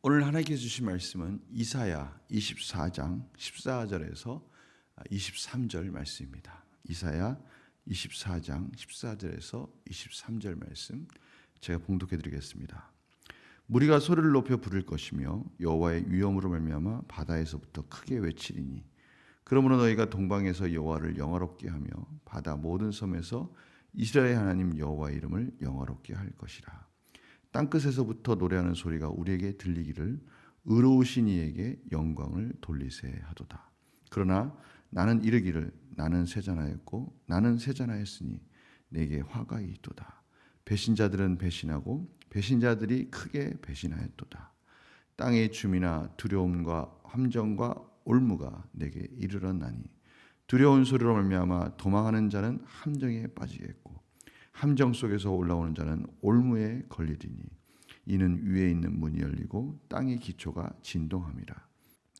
오늘 하나님께서 주신 말씀은 이사야 24장 14절에서 23절 말씀입니다. 이사야 24장 14절에서 23절 말씀 제가 봉독해 드리겠습니다. 무리가 소리를 높여 부를 것이며 여호와의 위엄으로 말미암아 바다에서부터 크게 외치리니 그러므로 너희가 동방에서 여호와를 영화롭게 하며 바다 모든 섬에서 이스라엘 하나님 여호와의 이름을 영화롭게 할 것이라. 땅끝에서부터 노래하는 소리가 우리에게 들리기를 의로우신 이에게 영광을 돌리세 하도다. 그러나 나는 이르기를 나는 세잔하였고 나는 세잔하였으니 내게 화가 있도다. 배신자들은 배신하고 배신자들이 크게 배신하였도다. 땅의 춤이나 두려움과 함정과 올무가 내게 이르렀나니 두려운 소리로 말미암아 도망하는 자는 함정에 빠지겠고 함정 속에서 올라오는 자는 올무에 걸리리니 이는 위에 있는 문이 열리고 땅의 기초가 진동함이라.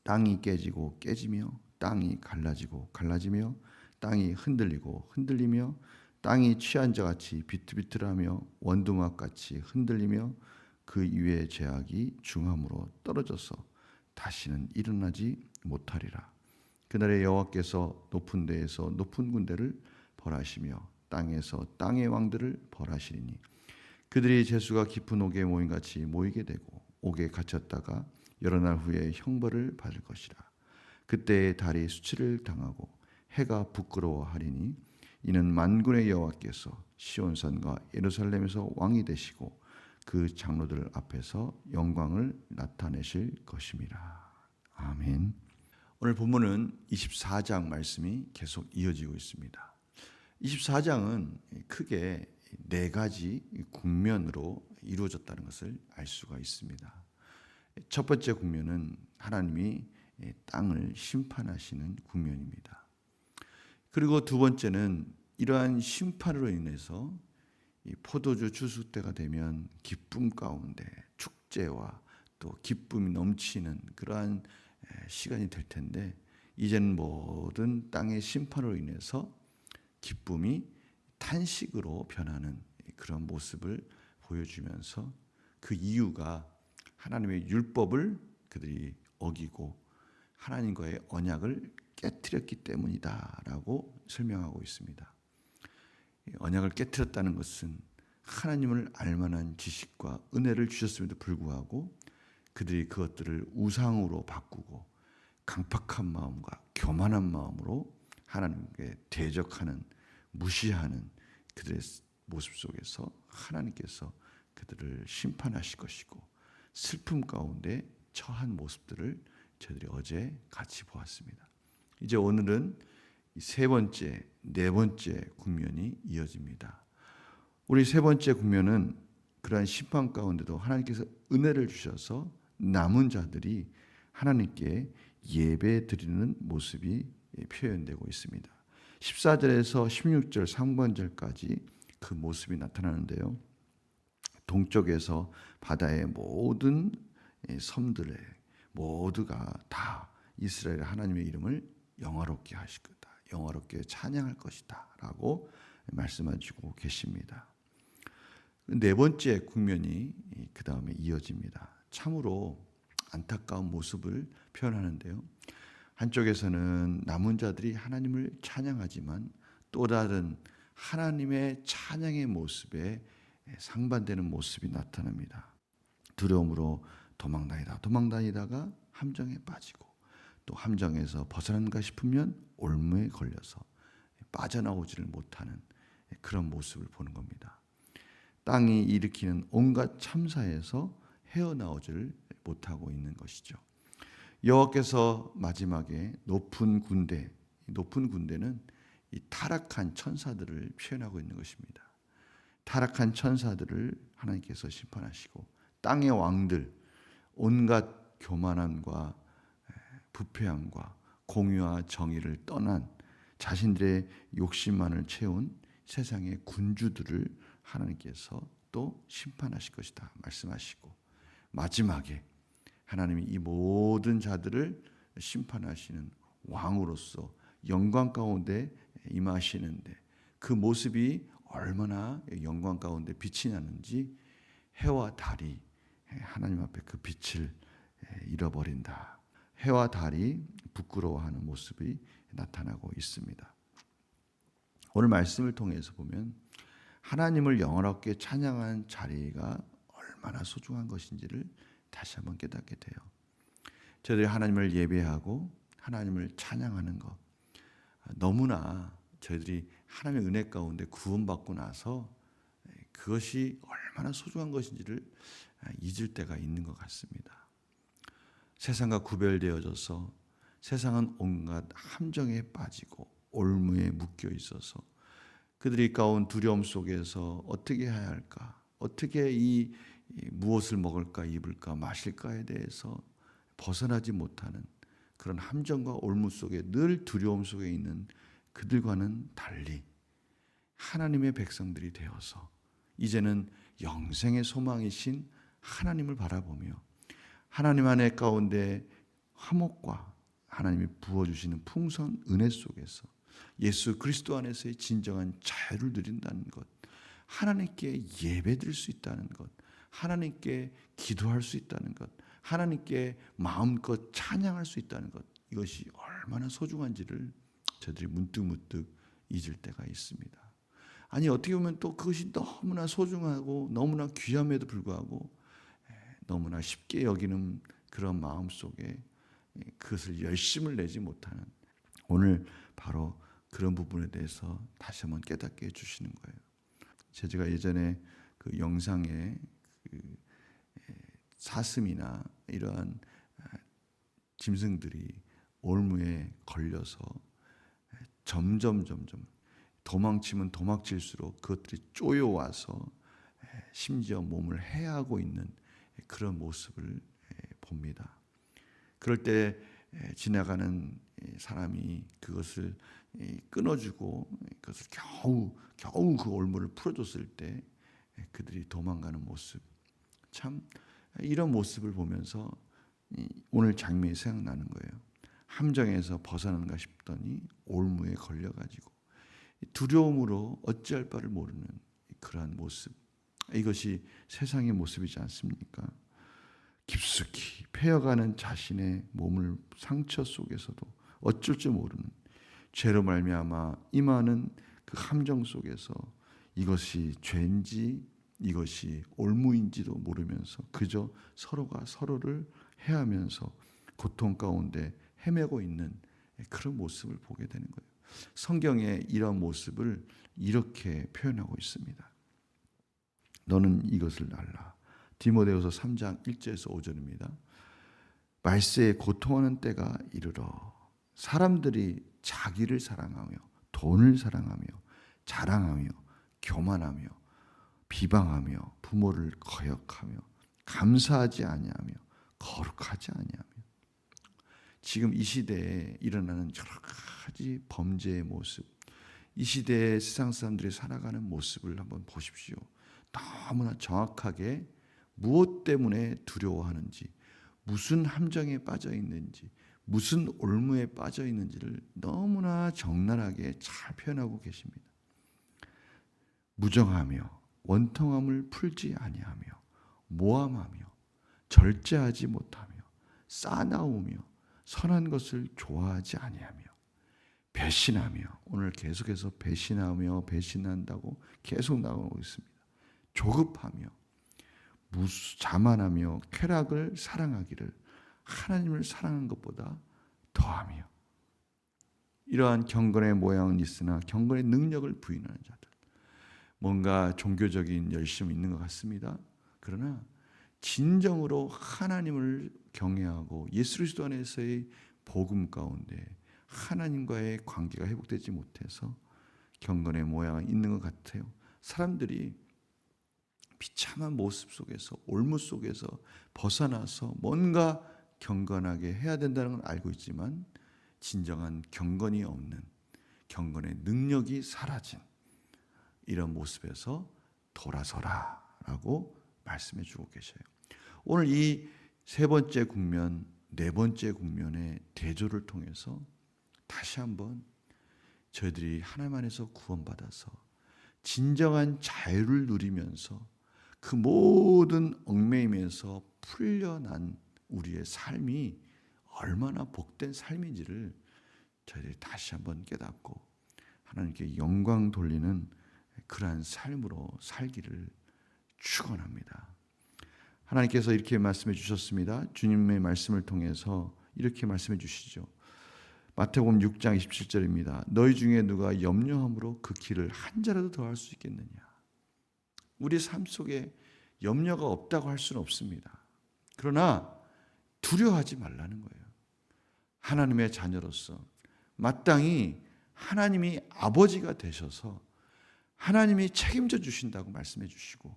땅이 깨지고 깨지며 땅이 갈라지고 갈라지며 땅이 흔들리고 흔들리며 땅이 취한 자같이 비틀비틀하며 원두막같이 흔들리며 그 위에 제약이 중함으로 떨어져서 다시는 일어나지 못하리라. 그날에 여호와께서 높은 데에서 높은 군대를 벌하시며 땅에서 땅의 왕들을 벌하시리니 그들이 재수가 깊은 옥에 모임같이 모이게 되고 옥에 갇혔다가 여러 날 후에 형벌을 받을 것이라. 그때에 달이 수치를 당하고 해가 부끄러워하리니 이는 만군의 여호와께서 시온산과 예루살렘에서 왕이 되시고 그 장로들 앞에서 영광을 나타내실 것임이라. 아멘. 오늘 본문은 24장 말씀이 계속 이어지고 있습니다. 24장은 크게 네 가지 국면으로 이루어졌다는 것을 알 수가 있습니다. 첫 번째 국면은 하나님이 땅을 심판하시는 국면입니다. 그리고 두 번째는 이러한 심판으로 인해서 포도주 추수 때가 되면 기쁨 가운데 축제와 또 기쁨이 넘치는 그러한 시간이 될 텐데 이제는 모든 땅의 심판으로 인해서 기쁨이 탄식으로 변하는 그런 모습을 보여주면서 그 이유가 하나님의 율법을 그들이 어기고 하나님과의 언약을 깨트렸기 때문이다라고 설명하고 있습니다. 언약을 깨트렸다는 것은 하나님을 알만한 지식과 은혜를 주셨음에도 불구하고 그들이 그것들을 우상으로 바꾸고 강팍한 마음과 교만한 마음으로 하나님께 대적하는 무시하는 그들의 모습 속에서 하나님께서 그들을 심판하실 것이고 슬픔 가운데 처한 모습들을 저희들이 어제 같이 보았습니다. 이제 오늘은 세 번째, 네 번째 국면이 이어집니다. 우리 세 번째 국면은 그러한 심판 가운데도 하나님께서 은혜를 주셔서 남은 자들이 하나님께 예배 드리는 모습이 표현되고 있습니다. 14절에서 16절 상반절까지 그 모습이 나타나는데요. 동쪽에서 바다의 모든 섬들에 모두가 다 이스라엘 하나님의 이름을 영화롭게 하실 거다. 영화롭게 찬양할 것이다. 라고 말씀하시고 계십니다. 네 번째 국면이 그 다음에 이어집니다. 참으로 안타까운 모습을 표현하는데요. 한쪽에서는 남은 자들이 하나님을 찬양하지만 또 다른 하나님의 찬양의 모습에 상반되는 모습이 나타납니다. 두려움으로 도망다니다가 함정에 빠지고 또 함정에서 벗어난가 싶으면 올무에 걸려서 빠져나오지를 못하는 그런 모습을 보는 겁니다. 땅이 일으키는 온갖 참사에서 헤어나오지를 못하고 있는 것이죠. 여호와께서 마지막에 높은 군대는 이 타락한 천사들을 표현하고 있는 것입니다. 타락한 천사들을 하나님께서 심판하시고 땅의 왕들, 온갖 교만함과 부패함과 공의와 정의를 떠난 자신들의 욕심만을 채운 세상의 군주들을 하나님께서 또 심판하실 것이다 말씀하시고 마지막에 하나님이 이 모든 자들을 심판하시는 왕으로서 영광 가운데 임하시는데 그 모습이 얼마나 영광 가운데 빛이 나는지 해와 달이 하나님 앞에 그 빛을 잃어버린다. 해와 달이 부끄러워하는 모습이 나타나고 있습니다. 오늘 말씀을 통해서 보면 하나님을 영원하게 찬양하는 자리가 얼마나 소중한 것인지를 다시 한번 깨닫게 돼요. 저희들이 하나님을 예배하고 하나님을 찬양하는 것, 너무나 저희들이 하나님의 은혜 가운데 구원받고 나서 그것이 얼마나 소중한 것인지를 잊을 때가 있는 것 같습니다. 세상과 구별되어져서 세상은 온갖 함정에 빠지고 올무에 묶여 있어서 그들이 가운 두려움 속에서 어떻게 해야 할까, 어떻게 이 무엇을 먹을까, 입을까, 마실까에 대해서 벗어나지 못하는 그런 함정과 올무 속에 늘 두려움 속에 있는 그들과는 달리 하나님의 백성들이 되어서 이제는 영생의 소망이신 하나님을 바라보며 하나님 안에 가운데 화목과 하나님이 부어주시는 풍성한 은혜 속에서 예수 그리스도 안에서의 진정한 자유를 누린다는 것, 하나님께 예배드릴 수 있다는 것, 하나님께 기도할 수 있다는 것, 하나님께 마음껏 찬양할 수 있다는 것, 이것이 얼마나 소중한지를 저들이 문득문득 잊을 때가 있습니다. 아니 어떻게 보면 또 그것이 너무나 소중하고 너무나 귀함에도 불구하고 너무나 쉽게 여기는 그런 마음 속에 그것을 열심을 내지 못하는, 오늘 바로 그런 부분에 대해서 다시 한번 깨닫게 해주시는 거예요. 제가 예전에 그 영상에 그 사슴이나 이러한 짐승들이 올무에 걸려서 점점 도망치면 도망칠수록 그것들이 쪼여와서 심지어 몸을 해하고 있는 그런 모습을 봅니다. 그럴 때 지나가는 사람이 그것을 끊어주고 그것을 겨우 그 올무를 풀어줬을 때 그들이 도망가는 모습, 참 이런 모습을 보면서 오늘 장면이 생각나는 거예요. 함정에서 벗어나는가 싶더니 올무에 걸려가지고 두려움으로 어찌할 바를 모르는 그러한 모습, 이것이 세상의 모습이지 않습니까? 깊숙이 패여가는 자신의 몸을 상처 속에서도 어쩔 줄 모르는, 죄로 말미암아 임하는 그 함정 속에서 이것이 죄인지 이것이 올무인지도 모르면서 그저 서로가 서로를 해하면서 고통 가운데 헤매고 있는 그런 모습을 보게 되는 거예요. 성경에 이런 모습을 이렇게 표현하고 있습니다. 너는 이것을 알라. 디모데후서 3장 1절에서 5절입니다. 말세에 고통하는 때가 이르러 사람들이 자기를 사랑하며 돈을 사랑하며 자랑하며 교만하며 비방하며 부모를 거역하며 감사하지 아니하며 거룩하지 아니하며. 지금 이 시대에 일어나는 여러 가지 범죄의 모습, 이 시대의 세상 사람들이 살아가는 모습을 한번 보십시오. 너무나 정확하게 무엇 때문에 두려워하는지, 무슨 함정에 빠져 있는지, 무슨 올무에 빠져 있는지를 너무나 적나라하게 잘 표현하고 계십니다. 무정하며 원통함을 풀지 아니하며 모함하며 절제하지 못하며 싸나우며 선한 것을 좋아하지 아니하며 배신하며, 오늘 계속해서 배신하며 배신한다고 계속 나오고 있습니다. 조급하며 자만하며 쾌락을 사랑하기를 하나님을 사랑한 것보다 더하며. 이러한 경건의 모양은 있으나 경건의 능력을 부인하는 자들, 뭔가 종교적인 열심이 있는 것 같습니다. 그러나 진정으로 하나님을 경외하고 예수 그리스도 안에서의 복음 가운데 하나님과의 관계가 회복되지 못해서 경건의 모양은 있는 것 같아요. 사람들이 비참한 모습 속에서 올무 속에서 벗어나서 뭔가 경건하게 해야 된다는 걸 알고 있지만 진정한 경건이 없는, 경건의 능력이 사라진 이런 모습에서 돌아서라라고 말씀해 주고 계셔요. 오늘 이 세 번째 국면, 네 번째 국면의 대조를 통해서 다시 한번 저희들이 하나님 안에서 구원받아서 진정한 자유를 누리면서 그 모든 얽매임에서 풀려난 우리의 삶이 얼마나 복된 삶인지를 저희들이 다시 한번 깨닫고 하나님께 영광 돌리는 그러한 삶으로 살기를 축원합니다. 하나님께서 이렇게 말씀해 주셨습니다. 주님의 말씀을 통해서 이렇게 말씀해 주시죠. 마태복음 6장 27절입니다. 너희 중에 누가 염려함으로 그 길을 한 자라도 더할 수 있겠느냐. 우리 삶 속에 염려가 없다고 할 수는 없습니다. 그러나 두려워하지 말라는 거예요. 하나님의 자녀로서 마땅히 하나님이 아버지가 되셔서 하나님이 책임져 주신다고 말씀해 주시고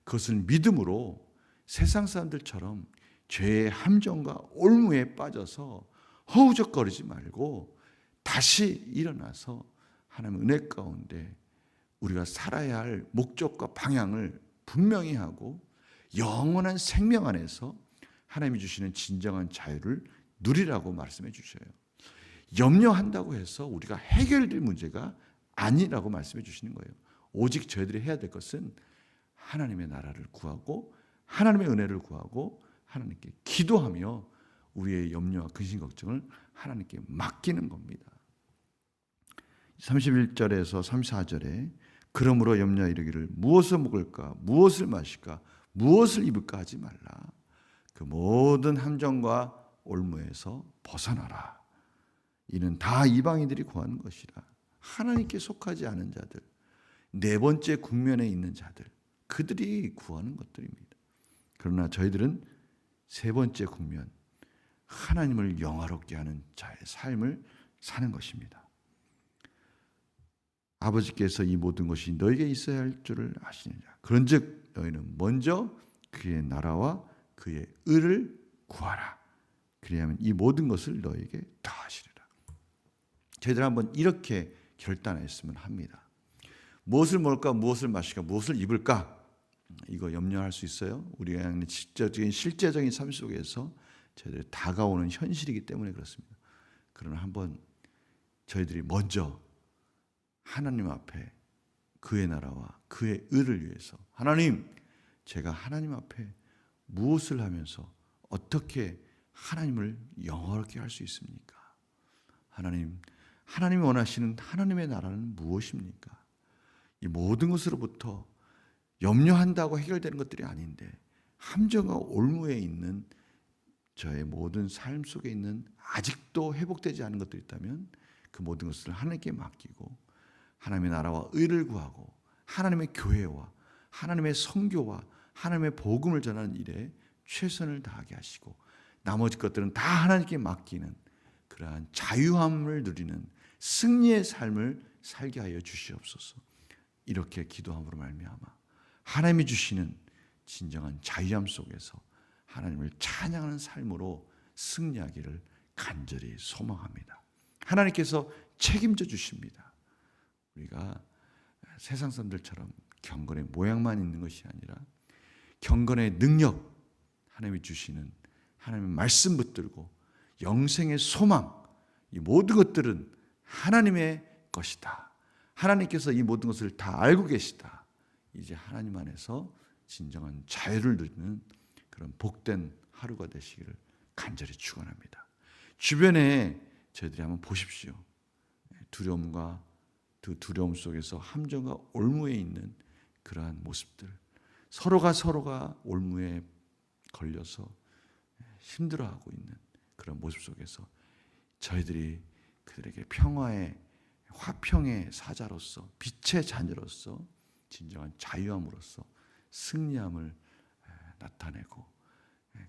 그것을 믿음으로 세상 사람들처럼 죄의 함정과 올무에 빠져서 허우적거리지 말고 다시 일어나서 하나님의 은혜 가운데 우리가 살아야 할 목적과 방향을 분명히 하고 영원한 생명 안에서 하나님이 주시는 진정한 자유를 누리라고 말씀해 주셔요. 염려한다고 해서 우리가 해결될 문제가 아니라고 말씀해 주시는 거예요. 오직 저희들이 해야 될 것은 하나님의 나라를 구하고 하나님의 은혜를 구하고 하나님께 기도하며 우리의 염려와 근심 걱정을 하나님께 맡기는 겁니다. 31절에서 34절에 그러므로 염려하 이르기를 무엇을 먹을까 무엇을 마실까 무엇을 입을까 하지 말라. 그 모든 함정과 올무에서 벗어나라. 이는 다 이방인들이 구하는 것이라. 하나님께 속하지 않은 자들, 네 번째 국면에 있는 자들, 그들이 구하는 것들입니다. 그러나 저희들은 세 번째 국면, 하나님을 영화롭게 하는 자의 삶을 사는 것입니다. 아버지께서 이 모든 것이 너에게 있어야 할 줄을 아시느냐. 그런즉 너희는 먼저 그의 나라와 그의 의를 구하라. 그리하면 이 모든 것을 너에게 더하시리라. 저희들 한번 이렇게 결단했으면 합니다. 무엇을 먹을까, 무엇을 마실까, 무엇을 입을까? 이거 염려할 수 있어요. 우리가 실제적인 삶 속에서 저희들이 다가오는 현실이기 때문에 그렇습니다. 그러나 한번 저희들이 먼저 하나님 앞에 그의 나라와 그의 의를 위해서 하나님, 제가 하나님 앞에 무엇을 하면서 어떻게 하나님을 영화롭게 할 수 있습니까? 하나님, 하나님이 원하시는 하나님의 나라는 무엇입니까? 이 모든 것으로부터 염려한다고 해결되는 것들이 아닌데 함정과 올무에 있는 저의 모든 삶 속에 있는 아직도 회복되지 않은 것들이 있다면 그 모든 것을 하나님께 맡기고 하나님의 나라와 의를 구하고 하나님의 교회와 하나님의 선교와 하나님의 복음을 전하는 일에 최선을 다하게 하시고 나머지 것들은 다 하나님께 맡기는 그러한 자유함을 누리는 승리의 삶을 살게 하여 주시옵소서. 이렇게 기도함으로 말미암아 하나님이 주시는 진정한 자유함 속에서 하나님을 찬양하는 삶으로 승리하기를 간절히 소망합니다. 하나님께서 책임져 주십니다. 우리가 세상 사람들처럼 경건의 모양만 있는 것이 아니라 경건의 능력, 하나님이 주시는 하나님의 말씀 붙들고 영생의 소망, 이 모든 것들은 하나님의 것이다. 하나님께서 이 모든 것을 다 알고 계시다. 이제 하나님 안에서 진정한 자유를 누리는 그런 복된 하루가 되시기를 간절히 축원합니다. 주변에 저희들이 한번 보십시오. 두려움과 그 두려움 속에서 함정과 올무에 있는 그러한 모습들, 서로가 올무에 걸려서 힘들어하고 있는 그런 모습 속에서 저희들이 그들에게 평화의 화평의 사자로서 빛의 자녀로서 진정한 자유함으로써 승리함을 나타내고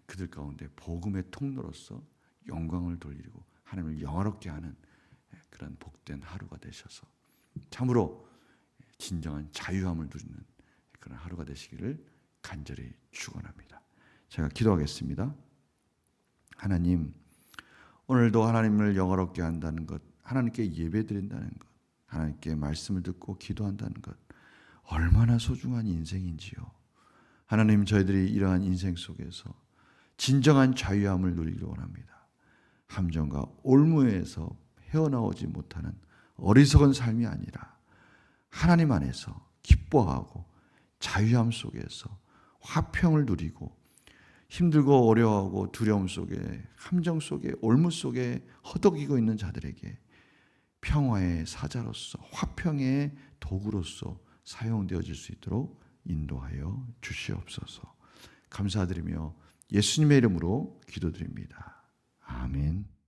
그들 가운데 복음의 통로로서 영광을 돌리고 하나님을 영화롭게 하는 그런 복된 하루가 되셔서 참으로 진정한 자유함을 누리는 그런 하루가 되시기를 간절히 축원합니다. 제가 기도하겠습니다. 하나님, 오늘도 하나님을 영화롭게 한다는 것, 하나님께 예배드린다는 것, 하나님께 말씀을 듣고 기도한다는 것, 얼마나 소중한 인생인지요. 하나님, 저희들이 이러한 인생 속에서 진정한 자유함을 누리길 원합니다. 함정과 올무에서 헤어나오지 못하는 어리석은 삶이 아니라 하나님 안에서 기뻐하고 자유함 속에서 화평을 누리고 힘들고 어려워하고 두려움 속에, 함정 속에, 올무 속에 허덕이고 있는 자들에게 평화의 사자로서, 화평의 도구로서 사용되어질 수 있도록 인도하여 주시옵소서. 감사드리며 예수님의 이름으로 기도드립니다. 아멘.